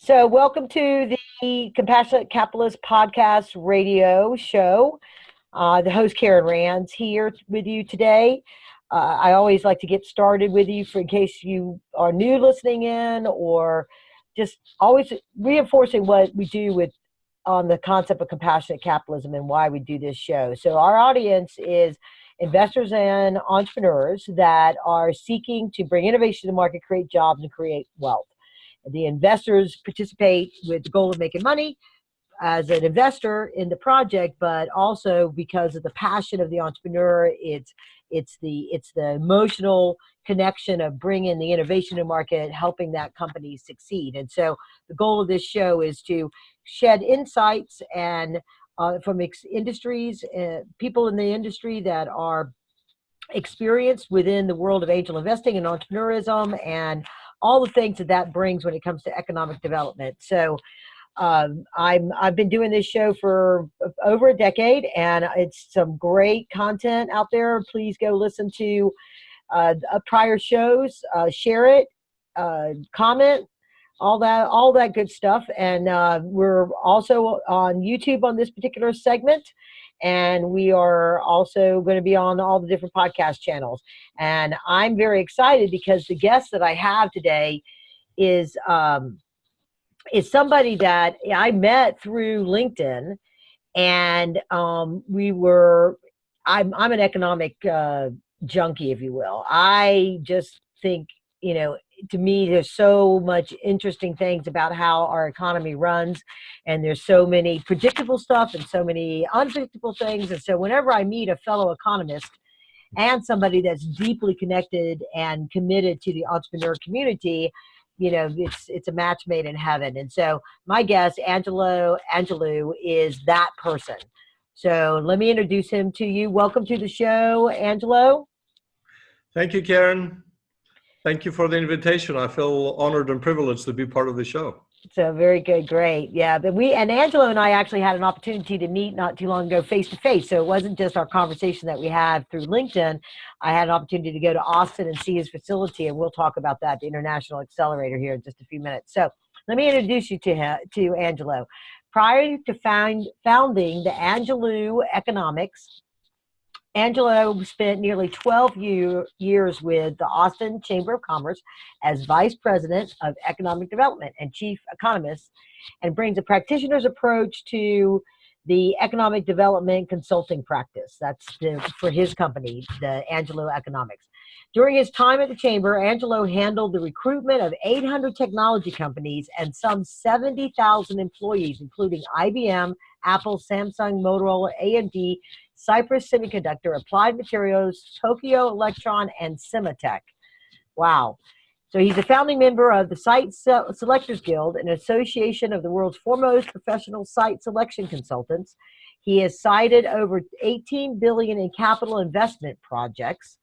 So, welcome to the Compassionate Capitalist Podcast Radio Show. The host, Karen Rands, here with you today. I always like to get started with you in case you are new listening in, or just always reinforcing what we do on the concept of compassionate capitalism and why we do this show. So our audience is investors and entrepreneurs that are seeking to bring innovation to the market, create jobs, and create wealth. The investors participate with the goal of making money as an investor in the project, but also because of the passion of the entrepreneur. It's the emotional connection of bringing the innovation to market, helping that company succeed. And so the goal of this show is to shed insights and from industries, people in the industry that are experienced within the world of angel investing and entrepreneurism and all the things that brings when it comes to economic development. So I've been doing this show for over a decade, and it's some great content out there. Please go listen to prior shows, share it, comment, all that good stuff. And we're also on YouTube on this particular segment, and we are also going to be on all the different podcast channels. And I'm very excited because the guest that I have today is somebody that I met through LinkedIn, and I'm an economic junkie, if you will. I just think, to me, there's so much interesting things about how our economy runs, and there's so many predictable stuff and so many unpredictable things. And so whenever I meet a fellow economist and somebody that's deeply connected and committed to the entrepreneur community, it's a match made in heaven. And so my guest, Angelos Angelou, is that person. So let me introduce him to you. Welcome to the show, Angelo. Thank you, Karen. Thank you for the invitation. I feel honored and privileged to be part of the show. So very good, great. Yeah, but Angelo and I actually had an opportunity to meet not too long ago face to face. So it wasn't just our conversation that we had through LinkedIn. I had an opportunity to go to Austin and see his facility, and we'll talk about that, the International Accelerator, here in just a few minutes. So let me introduce you to Angelo. Prior to founding the Angelou Economics, Angelo spent nearly 12 years with the Austin Chamber of Commerce as Vice President of Economic Development and Chief Economist, and brings a practitioner's approach to the economic development consulting practice. That's for his company, the Angelou Economics. During his time at the Chamber, Angelo handled the recruitment of 800 technology companies and some 70,000 employees, including IBM, Apple, Samsung, Motorola, AMD, Cypress Semiconductor, Applied Materials, Tokyo Electron, and Sematech. Wow. So he's a founding member of the Site Selectors Guild, an association of the world's foremost professional site selection consultants. He has cited over $18 billion in capital investment projects,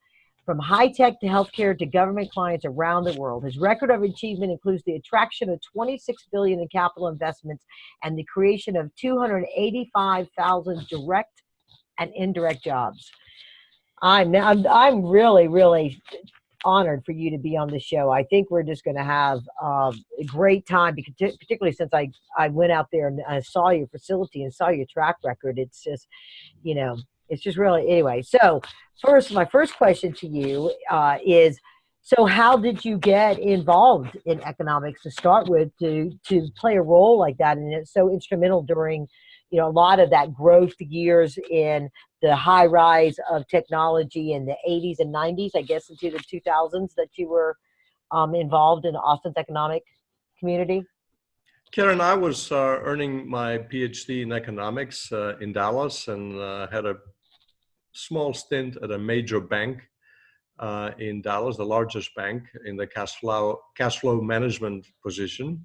from high-tech to healthcare to government clients around the world. His record of achievement includes the attraction of $26 billion in capital investments and the creation of 285,000 direct and indirect jobs. I'm really, really honored for you to be on the show. I think we're just going to have a great time, because particularly since I went out there and I saw your facility and saw your track record. It's just, it's just really, anyway. So my first question to you is, so how did you get involved in economics to start with, to play a role like that? And it's so instrumental during, a lot of that growth years in the high rise of technology in the 80s and 90s, I guess into the 2000s, that you were involved in Austin's economic community? Karen, I was earning my PhD in economics in Dallas, and had a small stint at a major bank in Dallas, the largest bank in the cash flow management position.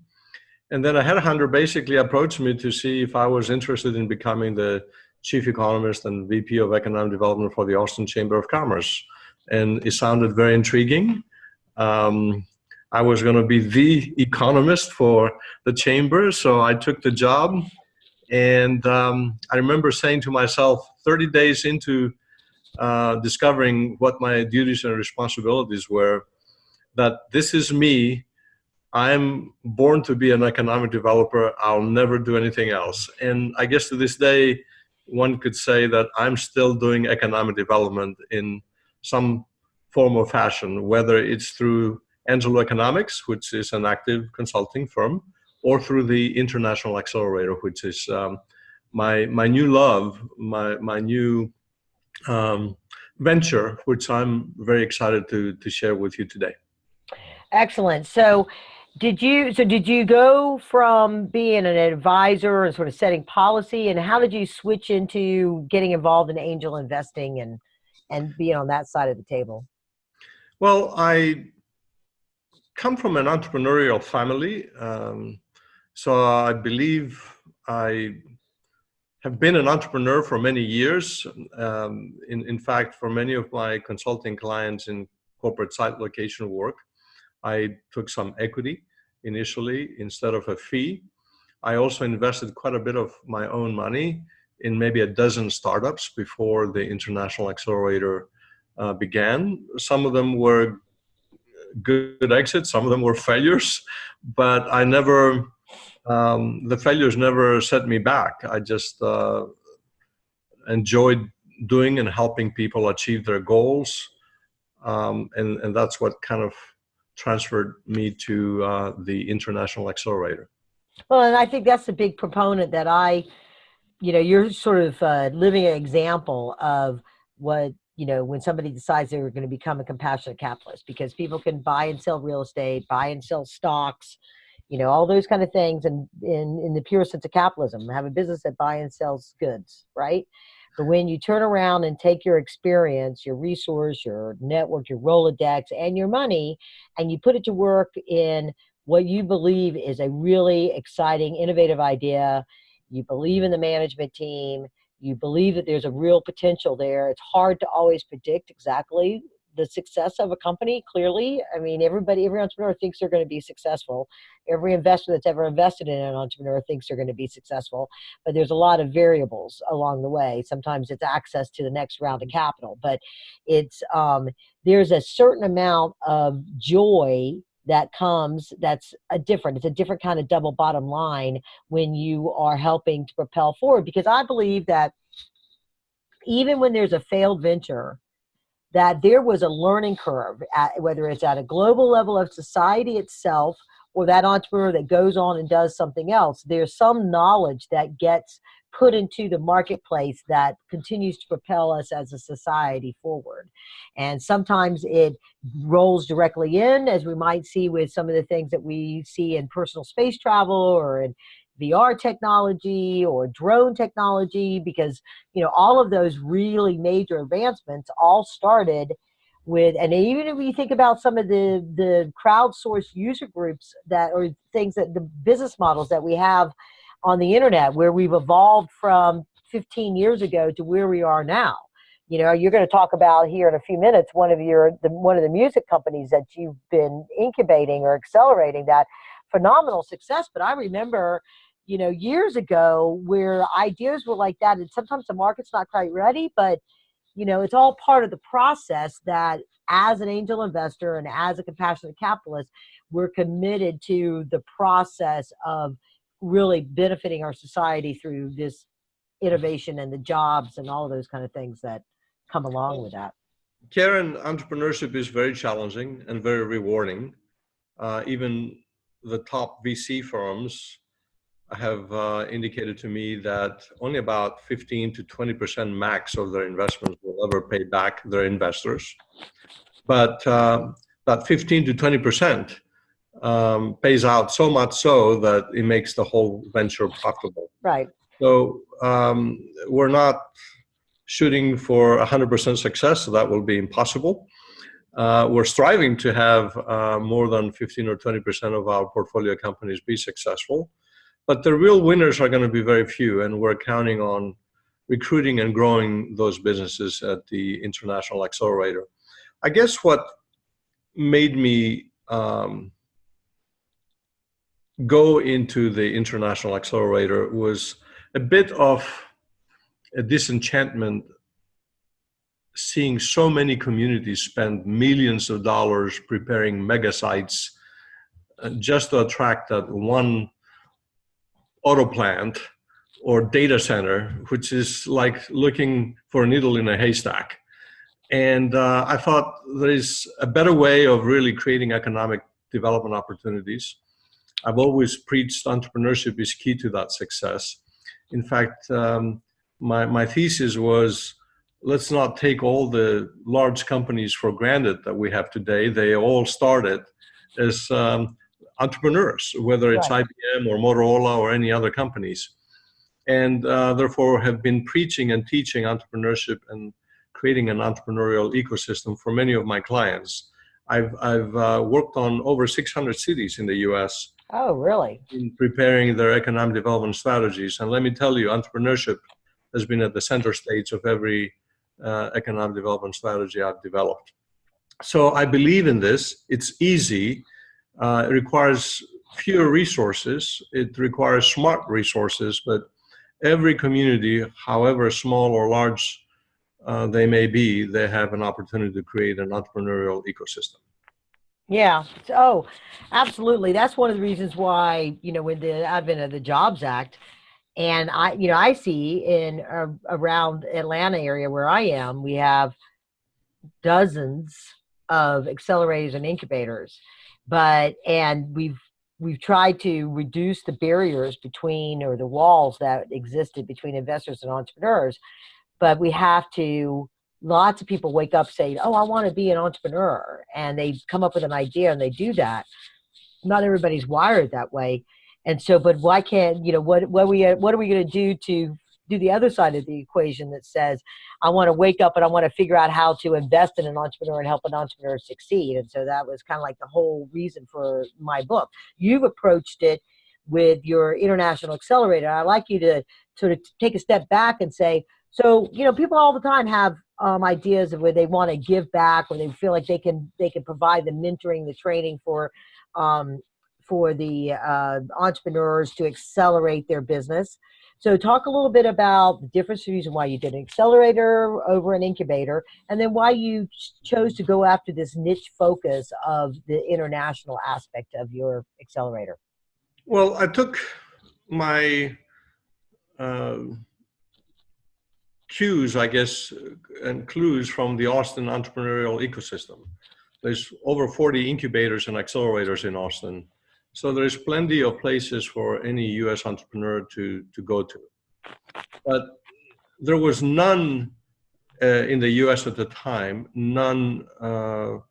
And then a headhunter basically approached me to see if I was interested in becoming the chief economist and VP of economic development for the Austin Chamber of Commerce. And it sounded very intriguing. I was going to be the economist for the chamber, so I took the job. And I remember saying to myself, 30 days into discovering what my duties and responsibilities were, that this is me I'm born to be an economic developer. I'll never do anything else. And I guess to this day, one could say that I'm still doing economic development in some form or fashion, whether it's through Angelou Economics, which is an active consulting firm, or through the International Accelerator, which is my new love, my new venture, which I'm very excited to share with you today. Excellent. So did you go from being an advisor and sort of setting policy, and how did you switch into getting involved in angel investing and being on that side of the table? Well, I come from an entrepreneurial family. So I believe I have been an entrepreneur for many years. In fact, for many of my consulting clients in corporate site location work, I took some equity initially instead of a fee. I also invested quite a bit of my own money in maybe a dozen startups before the International Accelerator began. Some of them were good exits, some of them were failures, but I never, the failures never set me back. I just enjoyed doing and helping people achieve their goals. And that's what kind of transferred me to the International Accelerator. Well, and I think that's a big proponent that you're sort of living an example of what, when somebody decides they're going to become a compassionate capitalist, because people can buy and sell real estate, buy and sell stocks, all those kind of things. And in the pure sense of capitalism, have a business that buy and sells goods, right? But when you turn around and take your experience, your resource, your network, your Rolodex, and your money, and you put it to work in what you believe is a really exciting, innovative idea, you believe in the management team, you believe that there's a real potential there. It's hard to always predict exactly the success of a company, clearly. I mean, every entrepreneur thinks they're going to be successful. Every investor that's ever invested in an entrepreneur thinks they're going to be successful. But there's a lot of variables along the way. Sometimes it's access to the next round of capital. But it's there's a certain amount of joy that comes, it's a different kind of double bottom line when you are helping to propel forward. Because I believe that even when there's a failed venture, that there was a learning curve, whether it's at a global level of society itself or that entrepreneur that goes on and does something else. There's some knowledge that gets put into the marketplace that continues to propel us as a society forward. And sometimes it rolls directly in, as we might see with some of the things that we see in personal space travel or in VR technology or drone technology, because all of those really major advancements all started with, and even if you think about some of the crowdsourced user groups that, or things that the business models that we have on the internet, where we've evolved from 15 years ago to where we are now. You're going to talk about here in a few minutes one of the music companies that you've been incubating or accelerating that phenomenal success. But I remember, years ago where ideas were like that, and sometimes the market's not quite ready, but it's all part of the process that as an angel investor and as a compassionate capitalist, we're committed to the process of really benefiting our society through this innovation and the jobs and all of those kind of things that come along with that. Karen, entrepreneurship is very challenging and very rewarding. Even the top VC firms have indicated to me that only about 15 to 20% max of their investments will ever pay back their investors. But that 15 to 20% pays out so much so that it makes the whole venture profitable. Right. So we're not shooting for 100% success, so that will be impossible. We're striving to have more than 15 or 20% of our portfolio companies be successful. But the real winners are going to be very few, and we're counting on recruiting and growing those businesses at the International Accelerator. I guess what made me go into the International Accelerator was a bit of a disenchantment, seeing so many communities spend millions of dollars preparing mega sites just to attract that one auto plant or data center, which is like looking for a needle in a haystack. And I thought there is a better way of really creating economic development opportunities. I've always preached entrepreneurship is key to that success. In fact, my thesis was, let's not take all the large companies for granted that we have today. They all started as entrepreneurs, whether it's Right. IBM or Motorola or any other companies. And therefore have been preaching and teaching entrepreneurship and creating an entrepreneurial ecosystem for many of my clients. I've worked on over 600 cities in the US Oh, really? in preparing their economic development strategies. And let me tell you, entrepreneurship has been at the center stage of every economic development strategy I've developed. So I believe in this. It's easy. It requires fewer resources. It requires smart resources, but every community, however small or large they may be, they have an opportunity to create an entrepreneurial ecosystem. Yeah. Oh, absolutely. That's one of the reasons why, with the advent of the Jobs Act, and I see in around Atlanta area where I am, we have dozens of accelerators and incubators, and we've tried to reduce the barriers between, or the walls that existed between investors and entrepreneurs, but we have to. Lots of people wake up saying, "Oh, I want to be an entrepreneur," and they come up with an idea and they do that. Not everybody's wired that way, and so, but why can't what are we going to do to do the other side of the equation that says, I want to wake up and I want to figure out how to invest in an entrepreneur and help an entrepreneur succeed. And so that was kind of like the whole reason for my book. You've approached it with your International Accelerator. I'd like you to sort of take a step back and say, so, people all the time have ideas of where they want to give back, or they feel like they can provide the mentoring, the training for the entrepreneurs to accelerate their business. So talk a little bit about the difference, the reason why you did an accelerator over an incubator, and then why you chose to go after this niche focus of the international aspect of your accelerator. Well, I took my cues, I guess, and clues from the Austin entrepreneurial ecosystem. There's over 40 incubators and accelerators in Austin. So there's plenty of places for any US entrepreneur to go to. But there was none in the US at the time, none of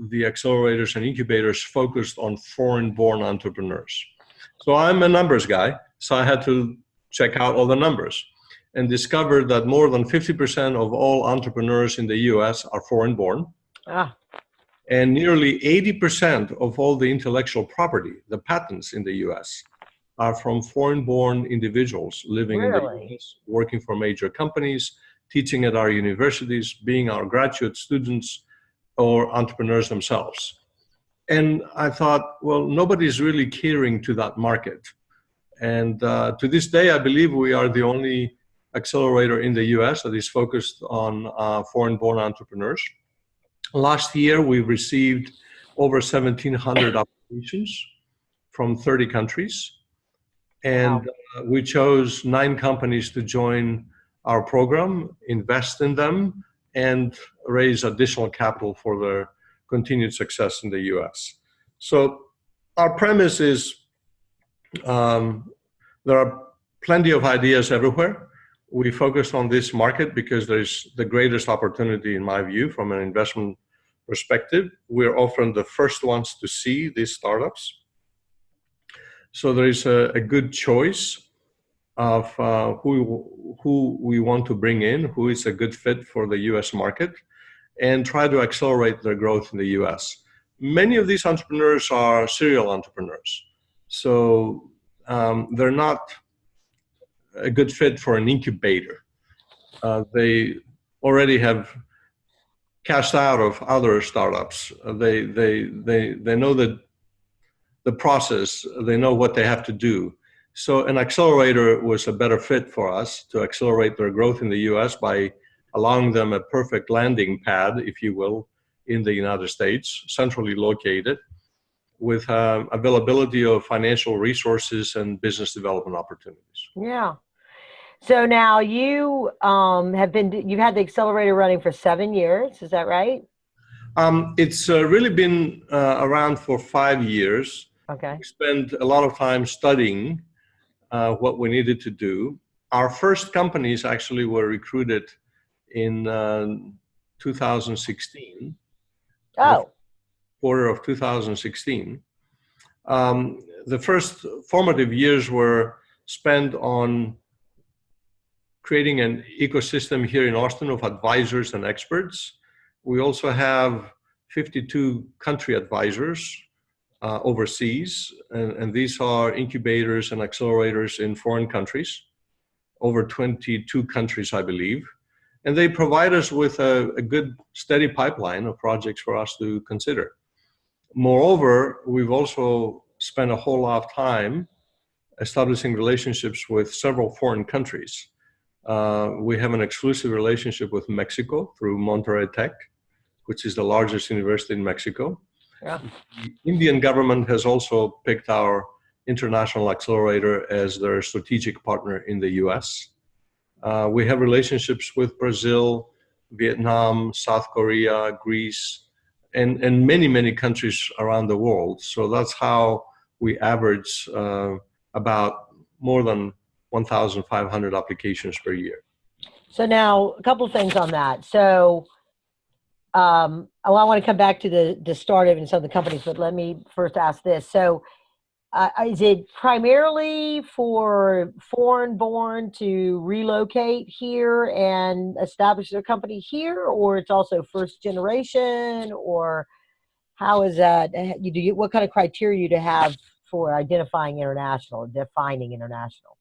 the accelerators and incubators focused on foreign-born entrepreneurs. So I'm a numbers guy, so I had to check out all the numbers and discovered that more than 50% of all entrepreneurs in the US are foreign-born. And nearly 80% of all the intellectual property, the patents in the US, are from foreign-born individuals living in the US, working for major companies, teaching at our universities, being our graduate students, or entrepreneurs themselves. And I thought, well, nobody's really catering to that market. And to this day, I believe we are the only accelerator in the US that is focused on foreign-born entrepreneurs. Last year, we received over 1,700 applications from 30 countries. And we chose 9 companies to join our program, invest in them, and raise additional capital for their continued success in the US. So our premise is there are plenty of ideas everywhere. We focus on this market because there's the greatest opportunity, in my view, from an investment perspective. We're often the first ones to see these startups. So there is a good choice of who we want to bring in, who is a good fit for the US market, and try to accelerate their growth in the US. Many of these entrepreneurs are serial entrepreneurs. So they're not a good fit for an incubator. They already have cashed out of other startups. They know the process. They know what they have to do. So an accelerator was a better fit for us to accelerate their growth in the US by allowing them a perfect landing pad, if you will, in the United States, centrally located, with availability of financial resources and business development opportunities. Yeah. So now you've had the accelerator running for 7 years. Is that right? It's really been around for 5 years. Okay. We spent a lot of time studying what we needed to do. Our first companies actually were recruited in 2016. Oh. Quarter of 2016. The first formative years were spent on creating an ecosystem here in Austin of advisors and experts. We also have 52 country advisors overseas, and these are incubators and accelerators in foreign countries, over 22 countries, I believe. And they provide us with a good, steady pipeline of projects for us to consider. Moreover, we've also spent a whole lot of time establishing relationships with several foreign countries. We have an exclusive relationship with Mexico through Monterrey Tech, which is the largest university in Mexico. Yeah. The Indian government has also picked our International Accelerator as their strategic partner in the US. We have relationships with Brazil, Vietnam, South Korea, Greece, and many, many countries around the world. So that's how we average about more than 1,500 applications per year. So now a couple of things on that. So I want to come back to the start of some of the companies, but let me first ask this. So is it primarily for foreign-born to relocate here and establish their company here, or it's also first generation, or how is that? What kind of criteria do you have for identifying international, defining international?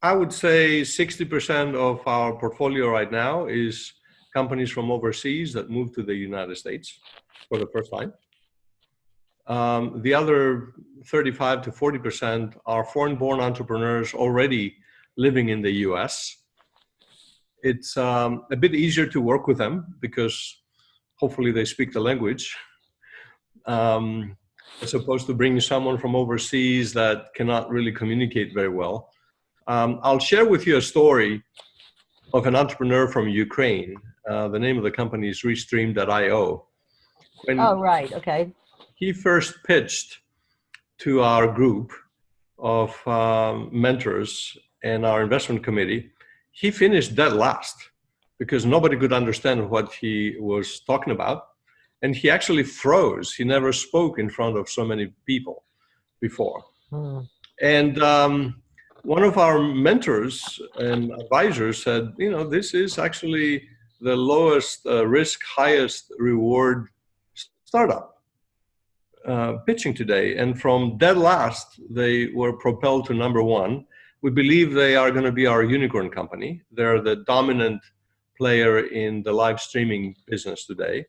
I would say 60% of our portfolio right now is companies from overseas that moved to the United States for the first time. The other 35 to 40% are foreign-born entrepreneurs already living in the US. It's a bit easier to work with them because hopefully they speak the language, as opposed to bringing someone from overseas that cannot really communicate very well. I'll share with you a story of an entrepreneur from Ukraine. The name of the company is Restream.io. Oh, right. Okay. He first pitched to our group of mentors and our investment committee. He finished dead last because nobody could understand what he was talking about. And he actually froze. He never spoke in front of so many people before. And one of our mentors and advisors said, this is actually the lowest risk, highest reward startup pitching today. And from dead last, they were propelled to number one. We believe they are going to be our unicorn company. They're the dominant player in the live streaming business today.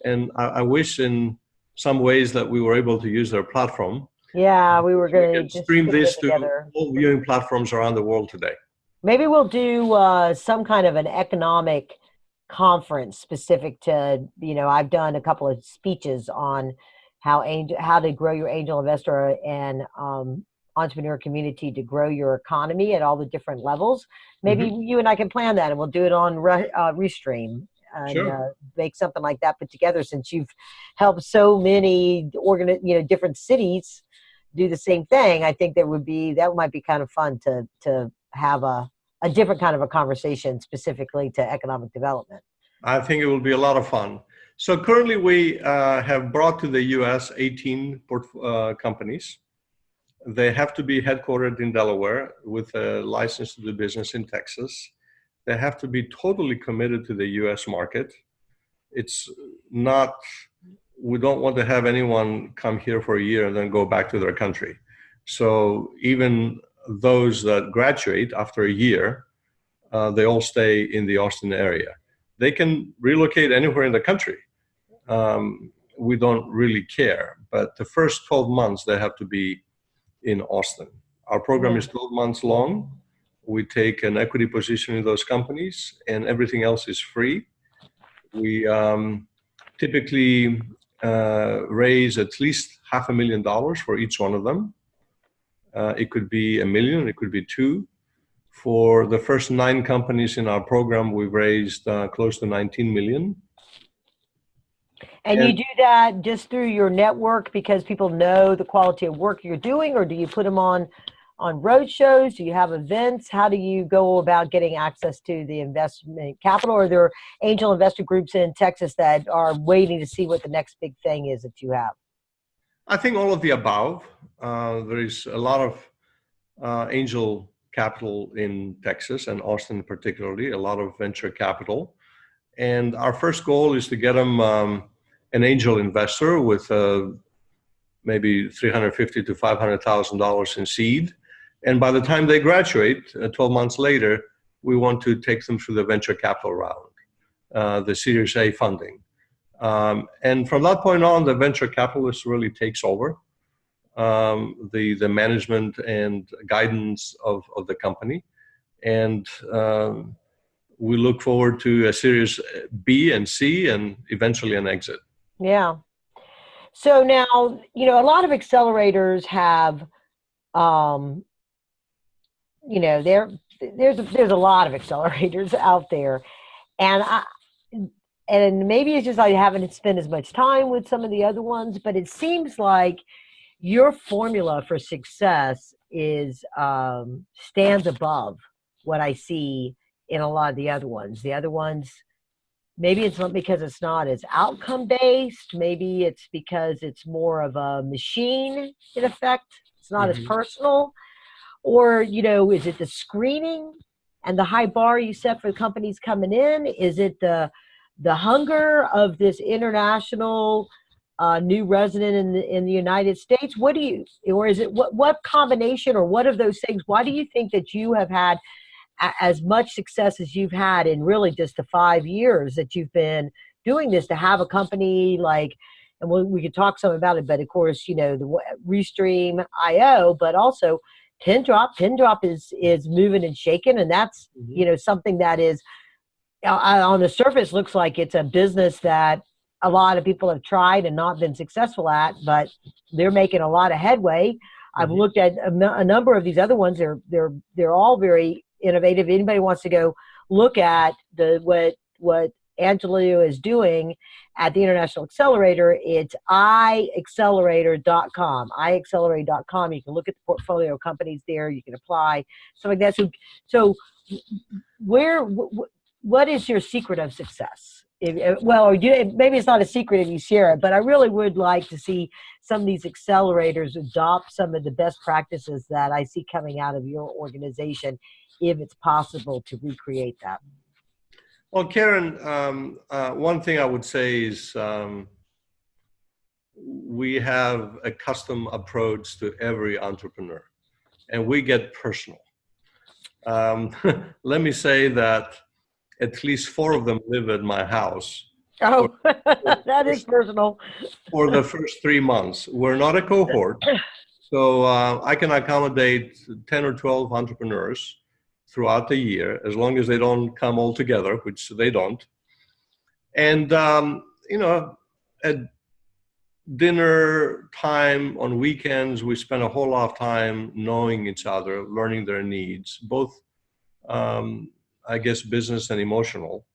And I wish in some ways that we were able to use their platform. Yeah, we were going to stream this to all viewing platforms around the world today. Maybe we'll do some kind of an economic conference specific to, I've done a couple of speeches on how to grow your angel investor and entrepreneur community to grow your economy at all the different levels. Maybe you and I can plan that, and we'll do it on Restream. And make something like that put together, since you've helped so many different cities do the same thing. I think that might be kind of fun to have a different kind of a conversation specifically to economic development. I think it will be a lot of fun. So currently we have brought to the US 18 companies. They have to be headquartered in Delaware with a license to do business in Texas. They have to be totally committed to the US market. It's not, we don't want to have anyone come here for a year and then go back to their country. So even those that graduate after a year, they all stay in the Austin area. They can relocate anywhere in the country. We don't really care, but the first 12 months they have to be in Austin. Our program is 12 months long. We take an equity position in those companies, and everything else is free. We typically raise at least $500,000 for each one of them. It could be $1 million, it could be $2. For the first 9 companies in our program, we've raised close to $19 million. And you do that just through your network because people know the quality of work you're doing, or do you put them on road shows? Do you have events? How do you go about getting access to the investment capital? Or are there angel investor groups in Texas that are waiting to see what the next big thing is that you have? I think all of the above. There is a lot of angel capital in Texas and Austin particularly, a lot of venture capital. And our first goal is to get them an angel investor with maybe $350,000 to $500,000 in seed. And by the time they graduate, 12 months later, we want to take them through the venture capital round, the Series A funding. And from that point on, the venture capitalist really takes over the management and guidance of the company. And we look forward to a Series B and C and eventually an exit. Yeah. So now, you know, a lot of accelerators have, you know, there's a lot of accelerators out there, and maybe it's just I haven't spent as much time with some of the other ones, but it seems like your formula for success is stands above what I see in a lot of the other ones. The other ones, maybe it's not because it's not as outcome based. Maybe it's because it's more of a machine in effect. It's not as personal. Or, you know, is it the screening and the high bar you set for the companies coming in? Is it the hunger of this international new resident in the United States? What do you, or is it what combination or what of those things? Why do you think that you have had as much success as you've had in really just the 5 years that you've been doing this, to have a company like, and we could talk some about it, but of course, you know, the Restream IO, but also Pin Drop is moving and shaking, and that's you know, something that is on the surface looks like it's a business that a lot of people have tried and not been successful at, but they're making a lot of headway. I've looked at a number of these other ones. They're all very innovative. Anybody wants to go look at what Angelou is doing at the International Accelerator, it's iaccelerator.com. iaccelerator.com. You can look at the portfolio companies there. You can apply, something like that. So what is your secret of success? Maybe it's not a secret if you share it, but I really would like to see some of these accelerators adopt some of the best practices that I see coming out of your organization, if it's possible to recreate that. Well, Karen, one thing I would say is we have a custom approach to every entrepreneur, and we get personal. Let me say that at least 4 of them live at my house. Oh, that is personal. For the first 3 months. We're not a cohort, so I can accommodate 10 or 12 entrepreneurs throughout the year, as long as they don't come all together, which they don't. And, you know, at dinner time on weekends, we spend a whole lot of time knowing each other, learning their needs, both, I guess, business and emotional,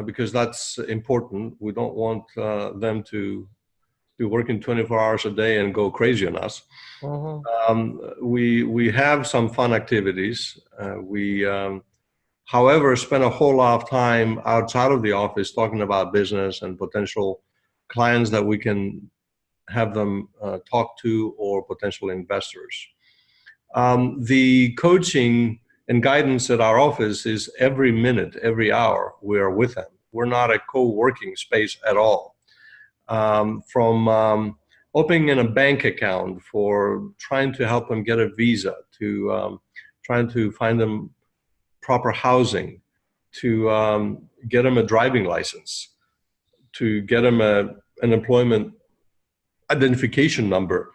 because that's important. We don't want them to be working 24 hours a day and go crazy on us. We have some fun activities. We, however, spend a whole lot of time outside of the office talking about business and potential clients that we can have them talk to, or potential investors. The coaching and guidance at our office is every minute, every hour we are with them. We're not a co-working space at all. From opening a bank account, for trying to help them get a visa, to trying to find them proper housing, to get them a driving license, to get them an employment identification number.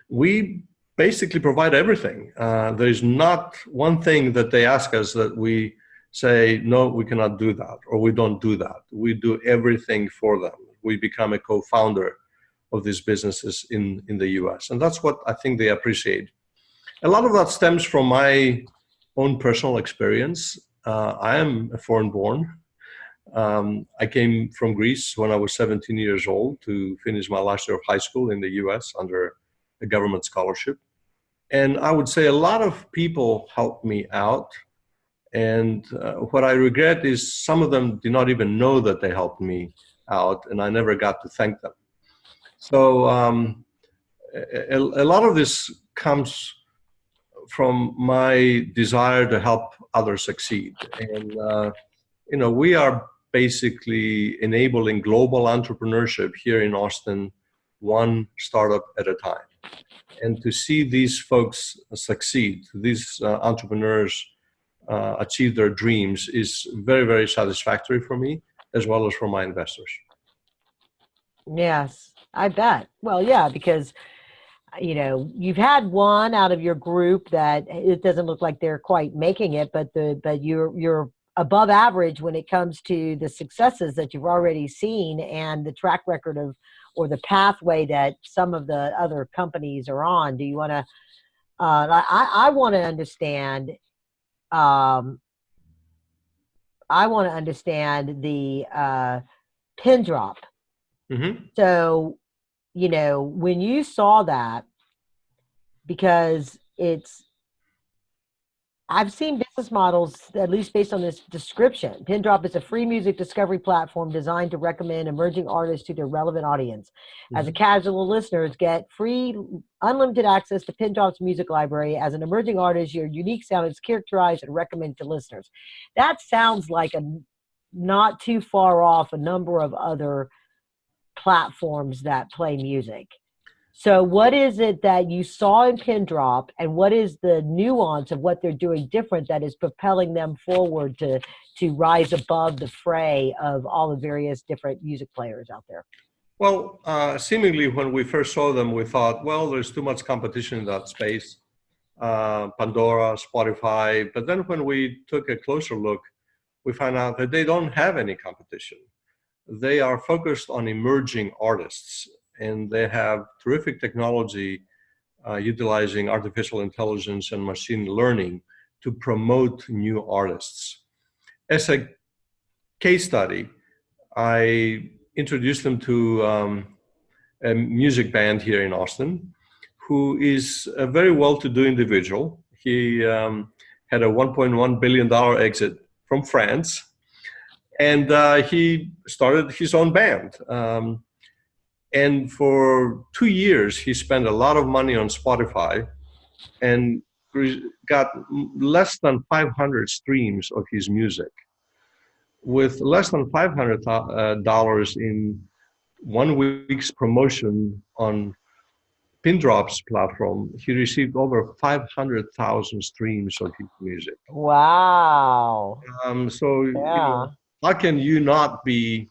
We basically provide everything. There's not one thing that they ask us that we say, no, we cannot do that, or we don't do that. We do everything for them. We become a co-founder of these businesses in the US. And that's what I think they appreciate. A lot of that stems from my own personal experience. I am a foreign born. I came from Greece when I was 17 years old to finish my last year of high school in the US under a government scholarship. And I would say a lot of people helped me out. And what I regret is some of them did not even know that they helped me out, and I never got to thank them. So a lot of this comes from my desire to help others succeed. And, we are basically enabling global entrepreneurship here in Austin, one startup at a time. And to see these folks succeed, these entrepreneurs achieve their dreams is very, very satisfactory for me, as well as for my investors. Yes, I bet. Well, yeah, because you've had one out of your group that it doesn't look like they're quite making it, but you're above average when it comes to the successes that you've already seen and the track record of, or the pathway that some of the other companies are on. Do you want to? I want to understand. I want to understand the pin drop. Mm-hmm. So, when you saw that, because I've seen business models, at least based on this description. Pin Drop is a free music discovery platform designed to recommend emerging artists to their relevant audience. Mm-hmm. As a casual listeners, get free, unlimited access to Pin Drop's music library. As an emerging artist, your unique sound is characterized and recommended to listeners. That sounds like not too far off a number of other platforms that play music. So what is it that you saw in Pin Drop, and what is the nuance of what they're doing different that is propelling them forward to rise above the fray of all the various different music players out there? Well, seemingly when we first saw them, we thought, well, there's too much competition in that space, Pandora, Spotify. But then when we took a closer look, we found out that they don't have any competition. They are focused on emerging artists, and they have terrific technology utilizing artificial intelligence and machine learning to promote new artists. As a case study, I introduced them to a music band here in Austin, who is a very well-to-do individual. He had a $1.1 billion exit from France, and he started his own band. And for 2 years, he spent a lot of money on Spotify and got less than 500 streams of his music. With less than $500 in 1 week's promotion on Pin Drop's platform, he received over 500,000 streams of his music. Wow. So, yeah. How can you not be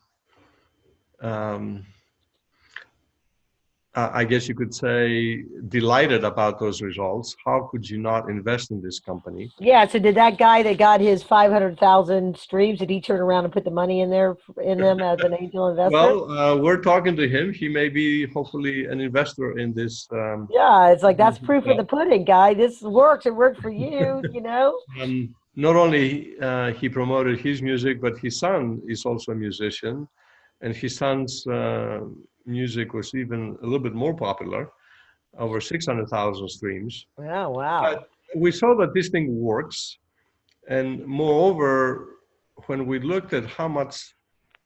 I guess you could say, delighted about those results? How could you not invest in this company? Yeah. So did that guy that got his 500,000 streams, did he turn around and put the money in them as an angel investor? Well, we're talking to him. He may be hopefully an investor in this. Yeah, it's like, that's proof of the pudding, guy. This works. It worked for you, Not only he promoted his music, but his son is also a musician, and his son's music was even a little bit more popular, over 600,000 streams. Oh, wow. But we saw that this thing works. And moreover, when we looked at how much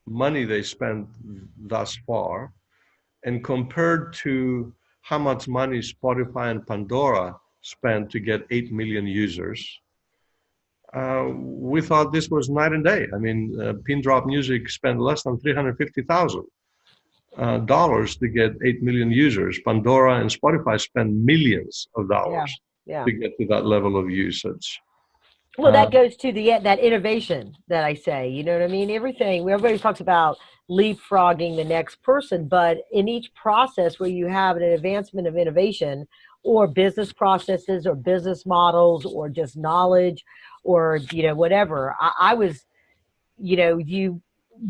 money they spent thus far and compared to how much money Spotify and Pandora spent to get 8 million users, we thought this was night and day. I mean, Pin Drop Music spent less than $350,000 to get 8 million users. Pandora and Spotify spend millions of dollars to get to that level of usage. Well, that goes to that innovation that I say. You know what I mean? Everybody talks about leapfrogging the next person, but in each process where you have an advancement of innovation or business processes or business models or just knowledge or whatever, I was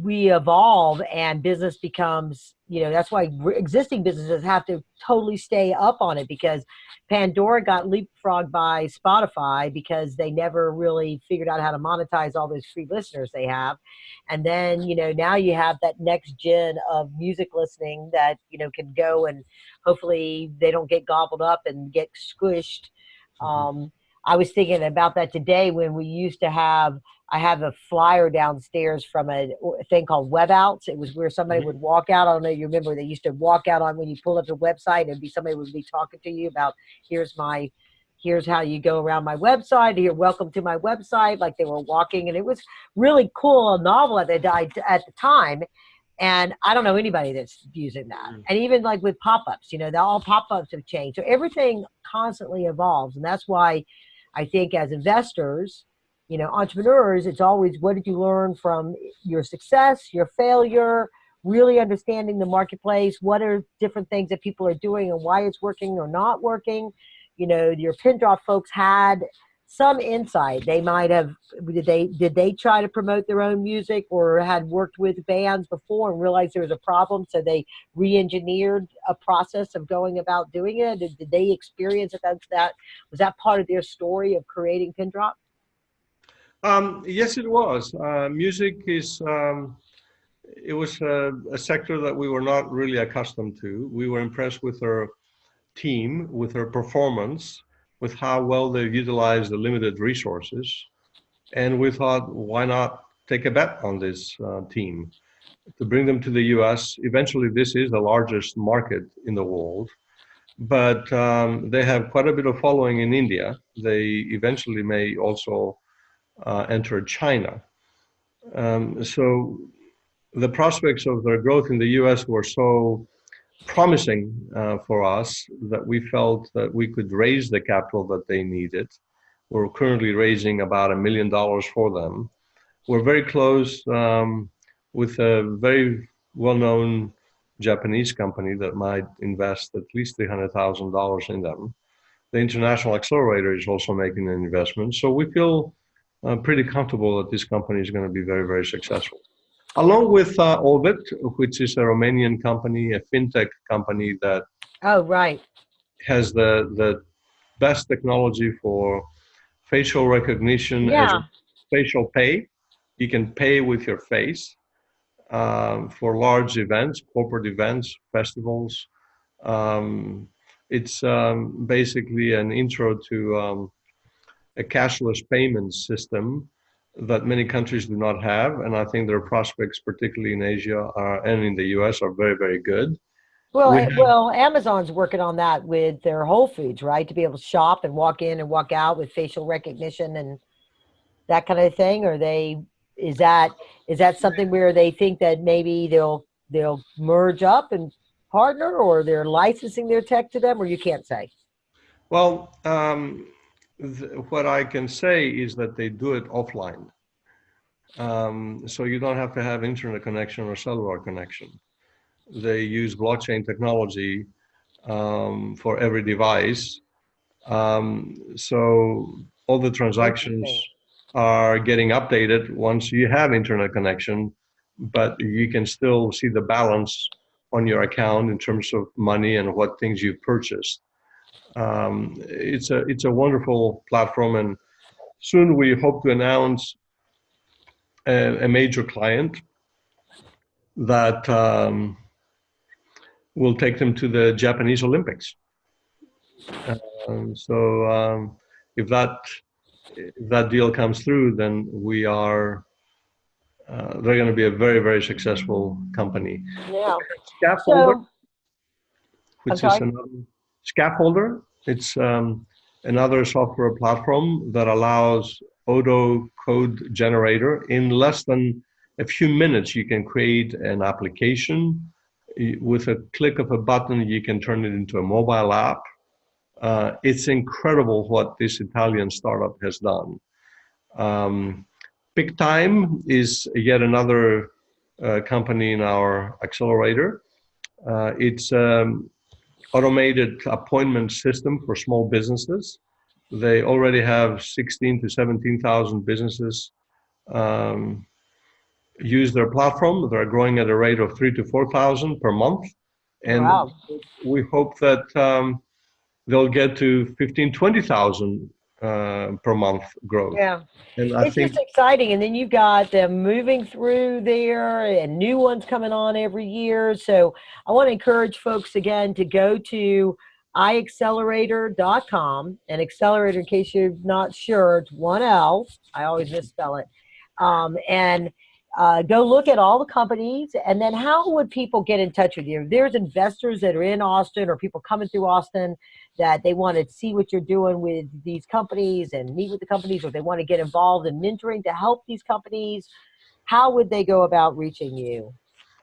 we evolve and business becomes, that's why existing businesses have to totally stay up on it, because Pandora got leapfrogged by Spotify because they never really figured out how to monetize all those free listeners they have. And then, now you have that next gen of music listening that, can go and hopefully they don't get gobbled up and get squished. I was thinking about that today when we used to have, I have a flyer downstairs from a thing called Web Outs. It was where somebody would walk out. I don't know if you remember, they used to walk out on when you pull up the website and somebody would be talking to you about, here's how you go around my website. Here, welcome to my website. Like they were walking, and it was really cool, a novel at the time. And I don't know anybody that's using that. And even like with pop-ups, all pop-ups have changed. So everything constantly evolves. And that's why I think as investors, entrepreneurs, it's always, what did you learn from your success, your failure, really understanding the marketplace, what are different things that people are doing and why it's working or not working. Your pin drop folks had some insight. They might have, did they try to promote their own music or had worked with bands before and realized there was a problem, so they re-engineered a process of going about doing it? Did they experience that? Was that part of their story of creating pin drop? Yes, it was. Music it was a sector that we were not really accustomed to. We were impressed with her team, with her performance, with how well they utilized the limited resources. And we thought, why not take a bet on this team to bring them to the US? Eventually, this is the largest market in the world, but they have quite a bit of following in India. They eventually may also enter China. So the prospects of their growth in the US were so promising for us that we felt that we could raise the capital that they needed. We're currently raising about $1 million for them. We're very close with a very well-known Japanese company that might invest at least $300,000 in them. The International Accelerator is also making an investment. So we feel pretty comfortable that this company is going to be very, very successful. Along with Orbit, which is a Romanian company, a fintech company that has the best technology for facial recognition as facial pay. You can pay with your face for large events, corporate events, festivals. It's basically an intro to a cashless payment system that many countries do not have, and I think their prospects, particularly in Asia and in the US, are very, very good. Well, Amazon's working on that with their Whole Foods, right? To be able to shop and walk in and walk out with facial recognition and that kind of thing. Or is that something where they think that maybe they'll merge up and partner, or they're licensing their tech to them, or you can't say? Well, what I can say is that they do it offline. So you don't have to have internet connection or cellular connection. They use blockchain technology for every device. So all the transactions are getting updated once you have internet connection, but you can still see the balance on your account in terms of money and what things you've purchased. It's a wonderful platform, and soon we hope to announce a major client that will take them to the Japanese Olympics. If that deal comes through, then they're going to be a very, very successful company. Yeah. Scaffolder, which is another Scaffolder. It's another software platform that allows auto code generator. In less than a few minutes, you can create an application. With a click of a button, you can turn it into a mobile app. It's incredible what this Italian startup has done. Big Time is yet another company in our accelerator. It's automated appointment system for small businesses. They already have 16 to 17,000 businesses use their platform. They're growing at a rate of 3 to 4,000 per month. And Wow. we hope that they'll get to 15, 20,000 per month growth. Yeah. And I It's think just exciting. And then you've got them moving through there and new ones coming on every year. So I want to encourage folks again to go to iaccelerator.com, and accelerator, in case you're not sure, it's one L. I always misspell it. And go look at all the companies. And then how would people get in touch with you? If there's investors that are in Austin or people coming through Austin that they want to see what you're doing with these companies and meet with the companies, or they want to get involved in mentoring to help these companies, how would they go about reaching you,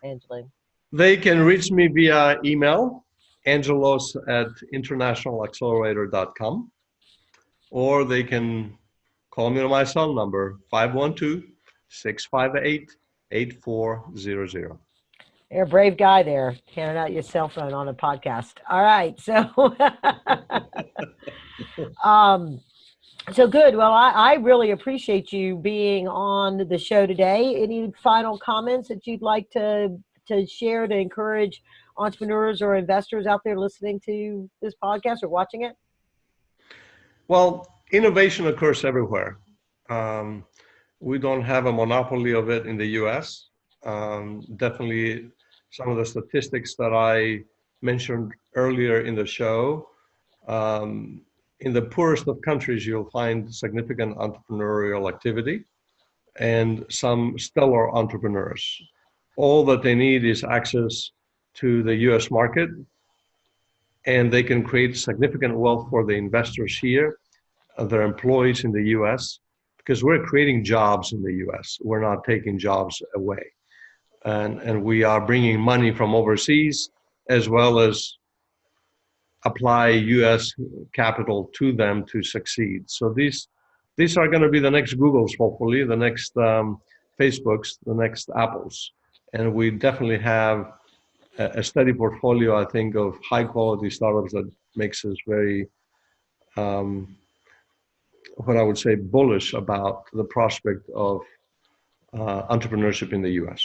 Angela? they can reach me via email, Angelos at internationalaccelerator.com, or they can call me on my cell number, 512-658-8400. You're a brave guy there, handing out your cell phone on a podcast. All right. So, um, so good. Well, I really appreciate you being on the show today. Any final comments that you'd like to share to encourage entrepreneurs or investors out there listening to this podcast or watching it? Well, innovation occurs everywhere. Um, we don't have a monopoly of it in the US. Definitely some of the statistics that I mentioned earlier in the show, um, in the poorest of countries, you'll find significant entrepreneurial activity and some stellar entrepreneurs. All that they need is access to the US market, and they can create significant wealth for the investors here, their employees in the US, because we're creating jobs in the US. We're not taking jobs away. And we are bringing money from overseas as well as apply US capital to them to succeed. So these are going to be the next Googles, hopefully, the next Facebooks, the next Apples. And we definitely have a steady portfolio, I think, of high quality startups that makes us very what I would say bullish about the prospect of entrepreneurship in the US.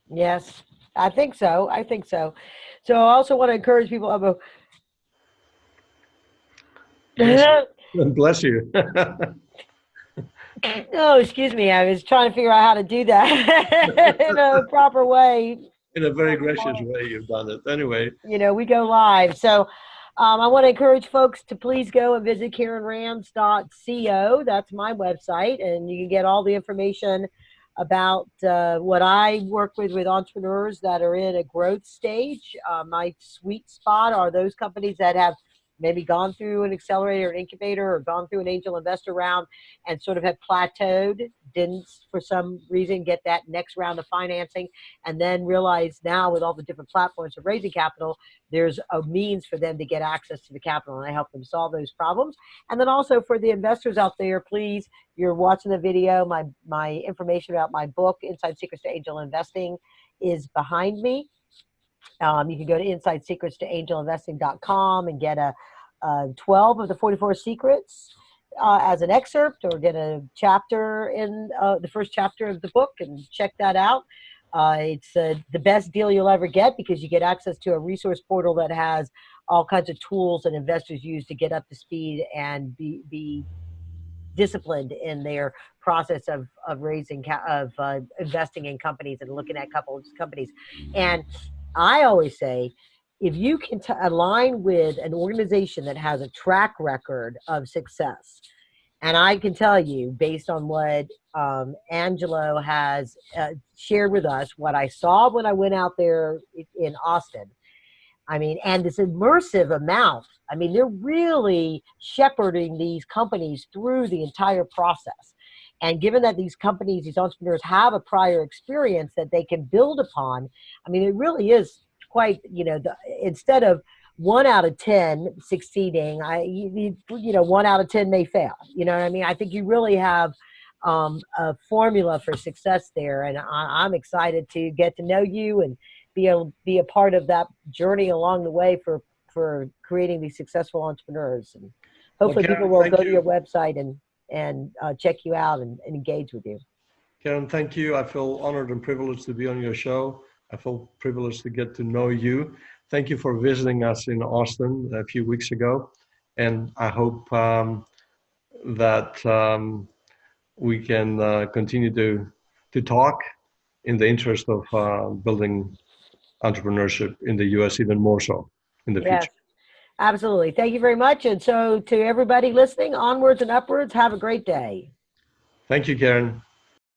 Yes, I think so. I think so. So I also want to encourage people about. Yes, bless you. Oh, excuse me. I was trying to figure out how to do that in a proper way. In a very gracious way, you've done it. Anyway, We go live. So I want to encourage folks to please go and visit Rands.co. That's my website, and you can get all the information about what I work with entrepreneurs that are in a growth stage. My sweet spot are those companies that have maybe gone through an accelerator, an incubator, or gone through an angel investor round and sort of have plateaued, didn't for some reason get that next round of financing, and then realize now with all the different platforms of raising capital, there's a means for them to get access to the capital, and I help them solve those problems. And then also for the investors out there, please, you're watching the video, my information about my book, Inside Secrets to Angel Investing, is behind me. You can go to insidesecretstoangelinvesting.com and get a 12 of the 44 secrets as an excerpt, or get a chapter in the first chapter of the book and check that out. It's the best deal you'll ever get, because you get access to a resource portal that has all kinds of tools that investors use to get up to speed and be disciplined in their process of investing in companies and looking at companies. And I always say, if you can align with an organization that has a track record of success, and I can tell you, based on what Angelo has shared with us, what I saw when I went out there in Austin, I mean, and this immersive amount, I mean, they're really shepherding these companies through the entire process. And given that these companies, these entrepreneurs have a prior experience that they can build upon, I mean, it really is quite, instead of 1 out of 10 succeeding. You know, 1 out of 10 may fail. You know what I mean? I think you really have a formula for success there, and I'm excited to get to know you and be a part of that journey along the way for creating these successful entrepreneurs. And Well, hopefully, people Karen, will thank go to your you. website and check you out and engage with you. Karen, thank you. I feel honored and privileged to be on your show. I feel privileged to get to know you. Thank you for visiting us in Austin a few weeks ago. And I hope that we can continue to talk in the interest of building entrepreneurship in the US even more so in the Yes, future. absolutely. Thank you very much. And so, to everybody listening, onwards and upwards, have a great day. Thank you, Karen.